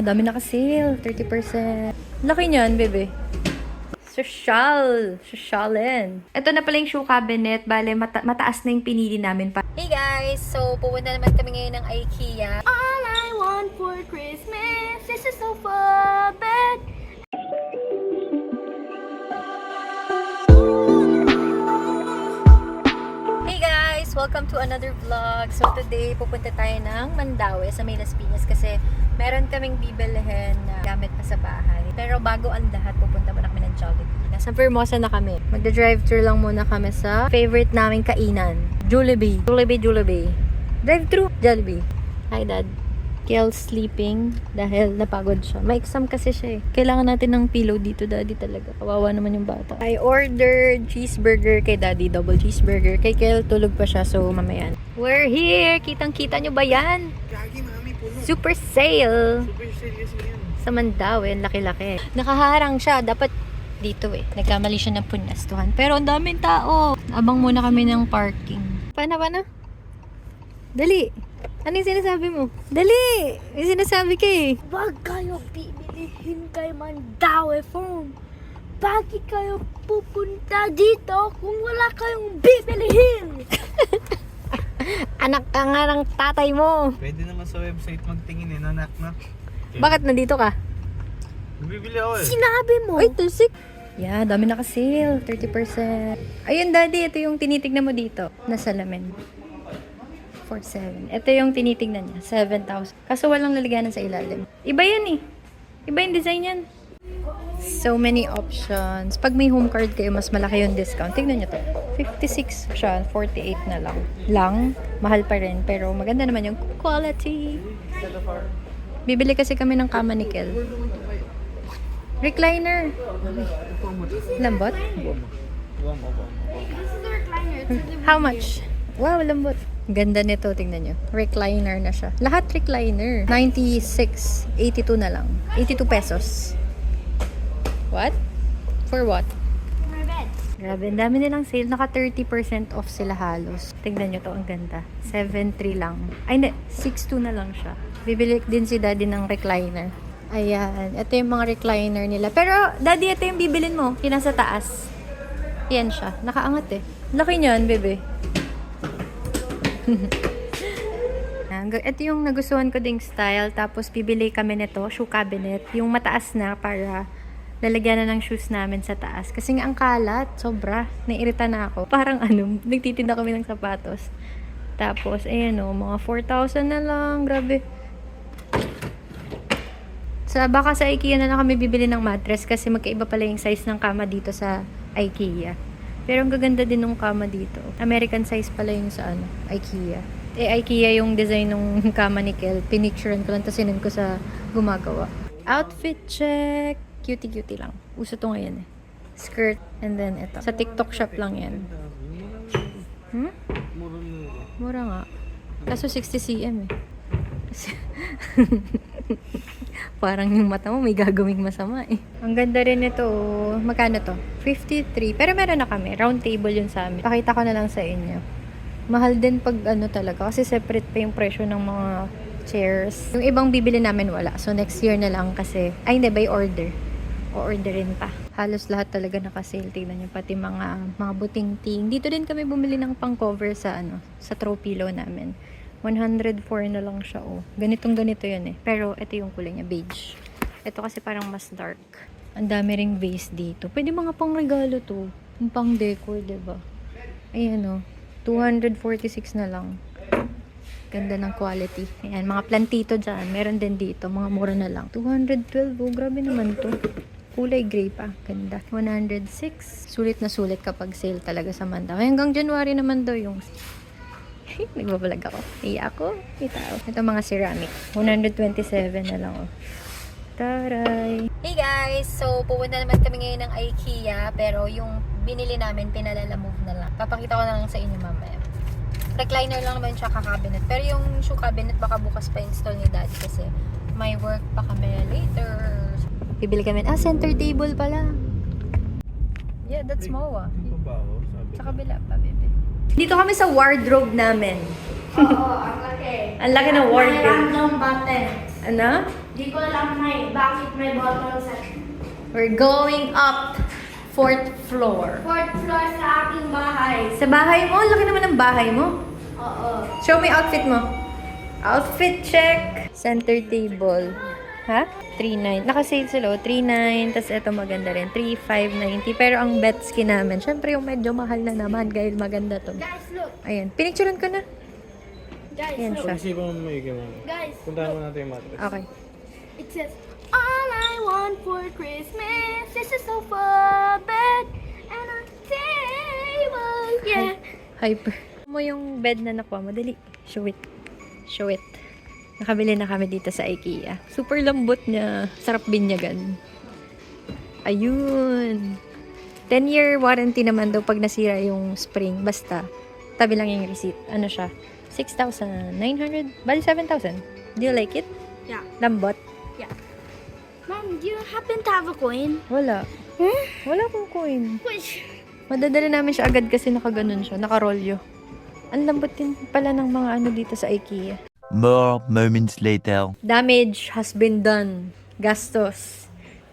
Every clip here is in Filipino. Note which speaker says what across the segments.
Speaker 1: Dami naka-sale. 30%. Laki niyan, bebe. Sosyalin. Ito na pala yung shoe cabinet. Bale, mataas na yung pinili namin pa. Hey guys! So, pupunta naman kami ngayon ng IKEA.
Speaker 2: All I want for Christmas is a sofa bed.
Speaker 1: Hey guys! Welcome to another vlog. So, today, pupunta tayo ng Mandaue sa May Las Piñas kasi meron kaming bibilihin na gamit pa sa bahay. Pero bago ang lahat, pupunta muna kami ng Jollibee. Nasa Vermosa na kami. Magda-drive-thru lang muna kami sa favorite naming kainan. Jollibee. Drive-thru. Jollibee. Hi, Dad. Kiel's sleeping dahil napagod siya. May exam kasi siya eh. Kailangan natin ng pillow dito, Daddy, talaga. Kawawa naman yung bata. I ordered cheeseburger kay Daddy, double cheeseburger. Kay Kiel, tulog pa siya, so mamaya. We're here! Kitang-kita nyo ba yan?
Speaker 3: Gagi, mami, puno.
Speaker 1: Super sale!
Speaker 3: Super serious yan.
Speaker 1: Sa Mandaue, ang laki-laki. Nakaharang siya, dapat dito eh. Nagkamali siya ng punastuhan. Pero ang daming tao. Abang muna kami ng parking. Paano? Dali! Ano yung sinasabi mo? Dali! May sinasabi ka eh.
Speaker 2: Wag kayo bibilihin kay Mandaue Farm. Bakit kayo pupunta dito kung wala kayong bibilihin?
Speaker 1: Anak ka nga ng tatay mo.
Speaker 3: Pwede naman sa website magtingin eh, nanak na.
Speaker 1: Bakit nandito ka?
Speaker 3: Bibili ako eh.
Speaker 2: Sinabi mo.
Speaker 1: Ay, tusik. Yeah, dami naka-sale. 30%. Ayun, Daddy. Ito yung tinitignan mo dito. Na salamin. 4,700. Ito yung tinitignan niya. 7,000. Kaso walang lalagyanan sa ilalim. Iba yan eh. Iba yung design yan. So many options. Pag may home card kayo, mas malaki yung discount. Tignan nyo to. 56 siya. 48 na lang. Mahal pa rin. Pero maganda naman yung quality. Bibili kasi kami ng kama ni Kel. Recliner. Lambot?
Speaker 2: This is the recliner.
Speaker 1: How much? Wow, lambot. Ganda nito, tingnan nyo. Recliner na siya. Lahat recliner. 96. 82 na lang. 82 pesos. What? For what?
Speaker 2: My bed.
Speaker 1: Grabe, ang dami nilang sale. Naka 30% off sila halos. Tingnan nyo to, ang ganda. 7.3 lang. Ay, hindi. 6.2 na lang siya. Bibili din si Daddy ng recliner. Ayan. Ito yung mga recliner nila. Pero, Daddy, ito yung bibilin mo. Yung nasa taas. Yan siya. Nakaangat eh. Laki niyan, bebe. Ito yung nagustuhan ko ding style. Tapos, bibili kami nito. Shoe cabinet. Yung mataas na para lalagyan na ng shoes namin sa taas. Kasi nga ang kalat. Sobra. Nairita na ako. Parang nagtitinda kami ng sapatos. Tapos, ayan o. Mga 4,000 na lang. Grabe. Baka sa IKEA na lang kami bibili ng mattress kasi magkaiba pala yung size ng kama dito sa IKEA. Pero ang gaganda din ng kama dito. American size pala yung sa IKEA. IKEA yung design ng kama ni Kel. Pinicturean ko lang, tapos sinend ko sa gumagawa. Outfit check. Cutie-cutie lang. Uso to ngayon eh. Skirt, and then ito. Sa TikTok shop lang yan. Mura nga. Kaso 60 cm eh. Parang yung mata mo may gagawing masama eh. Ang ganda rin ito. Magkano to? 53. Pero meron na kami. Round table yun sa amin. Pakita ko na lang sa inyo. Mahal din pag talaga. Kasi separate pa yung presyo ng mga chairs. Yung ibang bibili namin wala. So next year na lang kasi. Ay hindi, by order. O-orderin pa. Halos lahat talaga naka-sale. Tignan nyo. Pati mga buting-ting. Dito din kami bumili ng pang-cover sa sa throw pillow namin. 104 na lang siya, oh. Ganito yun eh. Pero, ito yung kulay niya, beige. Ito kasi parang mas dark. Ang dami ring vase dito. Pwede mga pang regalo to. Yung pang decor, diba? Ayan, oh. 246 na lang. Ganda ng quality. Ayan, mga plantito dyan. Meron din dito. Mga mura na lang. 212, oh. Grabe naman to. Kulay gray pa. Ganda. 106. Sulit na sulit kapag sale talaga sa Mandaue. Hanggang January naman daw yung nagbabalag ako. Iya ako. Itao. Ito mga ceramic. 127 na lang, oh. Taray! Hey guys! So, pupunta naman kami ngayon ng IKEA. Pero yung binili namin, pinalalamove na lang. Papakita ko na lang sa inyo mamaya. Recliner lang naman siya ka-cabinet. Pero yung shoe cabinet, baka bukas pa install ni Daddy kasi may work pa kami later. Bibili kami. Center table pala. Yeah, that's MOA. Sa kabila pa, baby. Dito kami sa wardrobe namin.
Speaker 2: Oo, ang laki.
Speaker 1: Ang laki ng wardrobe.
Speaker 2: May random button.
Speaker 1: Ano?
Speaker 2: Di ko alam bakit may bottle sa
Speaker 1: We're going up 4th floor.
Speaker 2: 4th floor sa aking bahay.
Speaker 1: Sa bahay mo? Laki naman ng bahay mo.
Speaker 2: Oo.
Speaker 1: Show me outfit mo. Outfit check. Center table. Ha? 3.9. Naka-sale sila. 3.9. Tapos ito maganda rin. 3.590. Pero ang bets namin, syempre yung medyo mahal na naman. Dahil maganda to.
Speaker 2: Guys, look.
Speaker 1: Ayan. Pinicturean ko na.
Speaker 2: Guys,
Speaker 1: Ayan
Speaker 2: look.
Speaker 1: siya.
Speaker 3: Pag-isipan mo may mo.
Speaker 2: Guys,
Speaker 3: Puntahan mo natin yung mattress.
Speaker 1: Okay.
Speaker 2: it says, all I want for Christmas is a sofa, bed, and a table. Yeah.
Speaker 1: Hyper. Mo yung bed na nakuha mo. Dali. Show it. Show it. Nakabili na kami dito sa IKEA. Super lambot niya. Sarap binyagan. Ayun. 10-year warranty naman daw pag nasira yung spring. Basta, tabi lang yung receipt. Ano siya? 6,900? Bali 7,000. Do you like it?
Speaker 2: Yeah.
Speaker 1: Lambot?
Speaker 2: Mom, do you happen to have a coin?
Speaker 1: Wala. Wala akong coin.
Speaker 2: Which?
Speaker 1: Madadala namin siya agad kasi nakaganon siya. Nakarolyo. Ang lambot din pala ng mga ano dito sa IKEA.
Speaker 4: More moments later.
Speaker 1: Damage has been done. Gastos.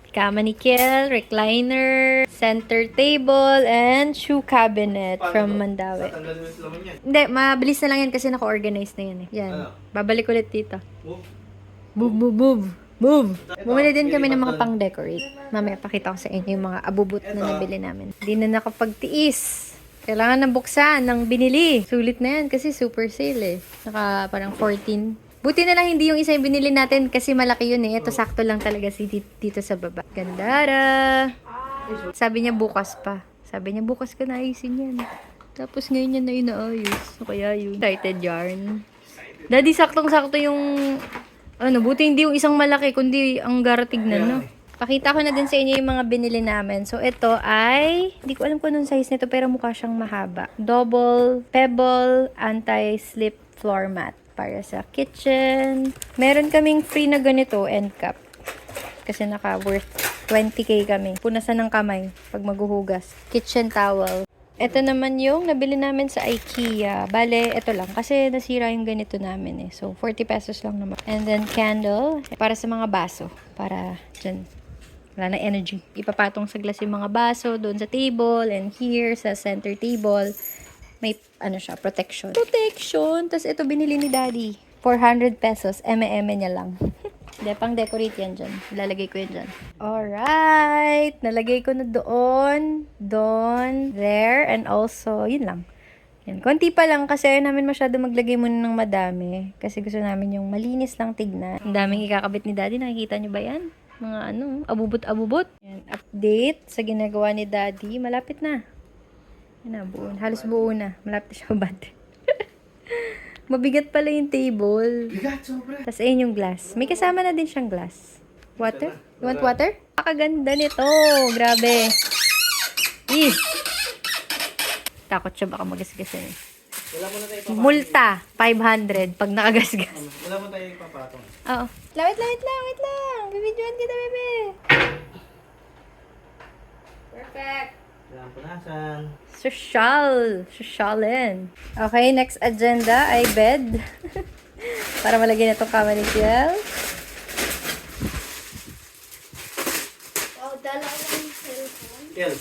Speaker 1: Kama ni Kiel, recliner, center table, and shoe cabinet from Mandawi.
Speaker 3: Tatanggalin mo sa laman yan.
Speaker 1: Hindi, mabilis na lang yan kasi naka-organize na yan eh. Yan.
Speaker 3: Ano?
Speaker 1: Babalik ulit dito.
Speaker 3: Move.
Speaker 1: Move, move, move. Move!
Speaker 3: Ito,
Speaker 1: Bumili din kami ng
Speaker 3: nilipat
Speaker 1: mga
Speaker 3: doon.
Speaker 1: pang-decorate. Mamaya pakita ko sa inyo yung mga abubot na
Speaker 3: Ito.
Speaker 1: nabili namin. Hindi na nakapagtiis. Kailangan na buksan ng binili. Sulit na yan kasi super sale eh. Naka parang 14. Buti na lang hindi yung isa yung binili natin kasi malaki yun eh. Ito sakto lang talaga si dito sa baba. Gandara! Sabi niya bukas pa. Sabi niya bukas ka na ayusin yan. Tapos ngayon yan na inaayos. So kaya yun. Excited yarn. Daddy, saktong-sakto yung buti hindi yung isang malaki, kundi ang garatignan, no? Pakita ko na din sa inyo yung mga binili namin. So, ito ay, hindi ko alam kung anong size nito, pero mukha siyang mahaba. Double pebble anti-slip floor mat para sa kitchen. Meron kaming free na ganito, end cap. Kasi naka-worth 20k kami. Punasan ng kamay pag maghuhugas. Kitchen towel. Ito naman yung nabili namin sa IKEA. Bale, ito lang. Kasi nasira yung ganito namin eh. So, 40 pesos lang naman. And then, candle. Para sa mga baso. Para dyan. Wala na energy. Ipapatong sa glass yung mga baso. Doon sa table. And here, sa center table. May, siya, protection. Protection! Tapos, ito binili ni Daddy. 400 pesos. Eme-eme niya lang. Hindi, pang decorate yan dyan. Ilalagay ko yan dyan. Alright! Nalagay ko na doon. Doon. There. And also, yun lang. Yan. Konti pa lang kasi ayaw namin masyado maglagay muna ng madami. Kasi gusto namin yung malinis lang tignan. Ang daming ikakabit ni Daddy. Nakikita nyo ba yan? Mga abubot-abubot. Yan. Update sa ginagawa ni Daddy. Malapit na. Yan na, buo. Halos buo na. Malapit siya battery. Mabigat pala yung table.
Speaker 3: Bigat, sobra.
Speaker 1: Tapos ayun yung glass. May kasama na din siyang glass. Water? You want water? Pakaganda nito. Grabe. Ih. Takot siya baka magasgasan eh.
Speaker 3: Wala mo na tayo ipapatong.
Speaker 1: Multa. 500 pag nakagasgas.
Speaker 3: Wala mo tayo ipapatong.
Speaker 1: Oo. Wait lang. Bibidyoan kita, bebe. Perfect.
Speaker 3: Kailangan punasan.
Speaker 1: Sosyalin. Okay, next agenda ay bed. Para malagyan na itong kama ni Kiel.
Speaker 2: Wow, dalawang cellphone.
Speaker 3: Kel.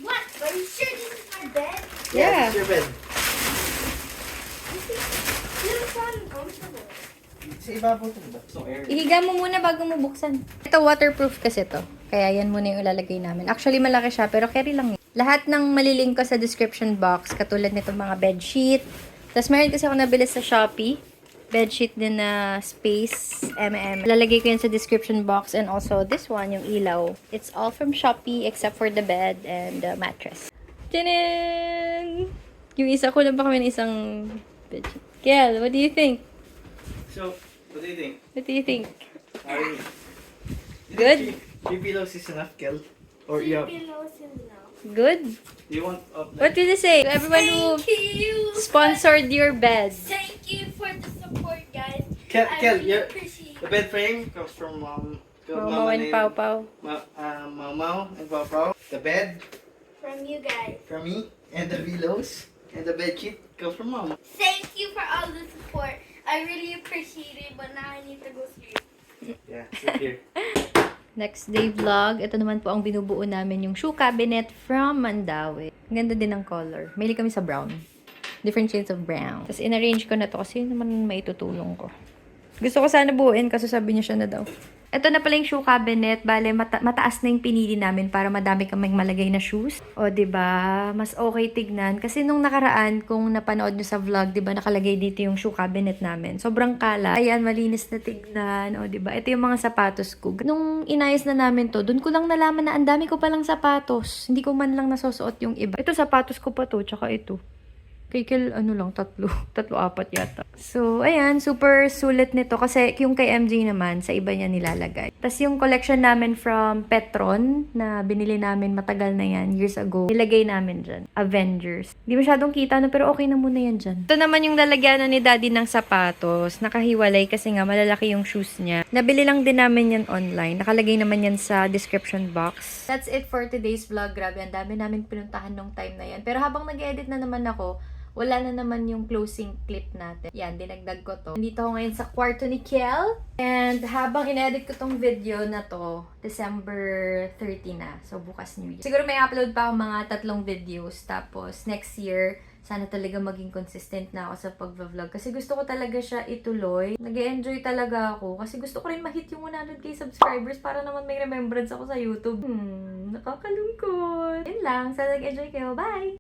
Speaker 2: What? Are you sure this is my bed?
Speaker 1: Yeah.
Speaker 3: It's your bed.
Speaker 2: You sound uncomfortable.
Speaker 3: Sa ibabaw ito ba? So air.
Speaker 1: Ihiga mo muna bago mo buksan. Ito, waterproof kasi to. Kaya yan muna yung ilalagay namin. Actually, malaki siya, pero carry lang yun. Lahat ng malilink ko sa description box, katulad nitong mga bedsheet. Tapos meron kasi ako nabili sa Shopee. Bedsheet din na space, Lalagay ko yan sa description box. And also, this one, yung ilaw. It's all from Shopee except for the bed and the mattress. Tinan! Yung isa ko lang pa kami ng isang bedsheet. Kel, what do you think?
Speaker 3: So, what do you think?
Speaker 1: What do you think?
Speaker 3: Are you...
Speaker 1: Good?
Speaker 3: Three pillows is enough, Kel? Or you have...
Speaker 2: Pillows is now.
Speaker 1: Good?
Speaker 3: You want up
Speaker 1: What will you say to everyone who
Speaker 2: Thank you.
Speaker 1: sponsored your bed?
Speaker 2: Thank you for the support, guys.
Speaker 3: Kel,
Speaker 2: I
Speaker 3: Kel,
Speaker 2: really
Speaker 3: your,
Speaker 2: appreciate
Speaker 3: the bed frame comes from
Speaker 1: Momo and Pau Pau.
Speaker 3: Mau Mau and Pau Pau. The bed
Speaker 2: from you guys.
Speaker 3: from me and the pillows And the bed sheet comes from mom.
Speaker 2: Thank you for all the support. I really appreciate it, but now I need to go sleep.
Speaker 3: Yeah, sit here.
Speaker 1: Next day vlog. Ito naman po ang binubuo namin yung shoe cabinet from Mandawi. Ang ganda din ng color. Mahilig kami sa brown. Different shades of brown. Tapos in-arrange ko na to kasi yun naman maitutulong ko. Gusto ko sana buuin kasi sabi niya siya na daw. Ito na pala yung shoe cabinet. Bale, mataas na yung pinili namin para madami kaming malagay na shoes. O, diba? Mas okay tignan. Kasi nung nakaraan, kung napanood nyo sa vlog, diba, nakalagay dito yung shoe cabinet namin. Sobrang kalat. Ayan, malinis na tignan. O, diba? Ito yung mga sapatos ko. Nung inayos na namin to, dun ko lang nalaman na ang dami ko palang sapatos. Hindi ko man lang nasusuot yung iba. Ito, sapatos ko pa to, tsaka ito. Kay ano lang, tatlo, apat yata. So, ayan, super sulit nito. Kasi yung kay MJ naman, sa iba niya nilalagay. Tapos yung collection namin from Petron, na binili namin matagal na yan, years ago, nilagay namin dyan. Avengers. Hindi masyadong kita, no, pero okay na muna yan dyan. Ito naman yung lalagyan ni Daddy ng sapatos. Nakahiwalay kasi nga malalaki yung shoes niya. Nabili lang din namin yan online. Nakalagay naman yan sa description box. That's it for today's vlog. Grabe, ang dami namin pinuntahan nung time na yan. Pero habang nag-edit na naman ako, wala na naman yung closing clip natin. Yan, dinagdag ko to. Nandito ako ngayon sa kwarto ni Kel. And habang in-edit ko tong video na to, December 30 na. So, bukas New Year. Siguro may upload pa ako mga 3 videos. Tapos, next year, sana talaga maging consistent na ako sa pag-vlog. Kasi gusto ko talaga siya ituloy. Nag-enjoy talaga ako. Kasi gusto ko rin ma-hit yung 100k subscribers para naman may remembrance ako sa YouTube. Nakakalungkot. Yun lang. Sana nag-enjoy kayo. Bye!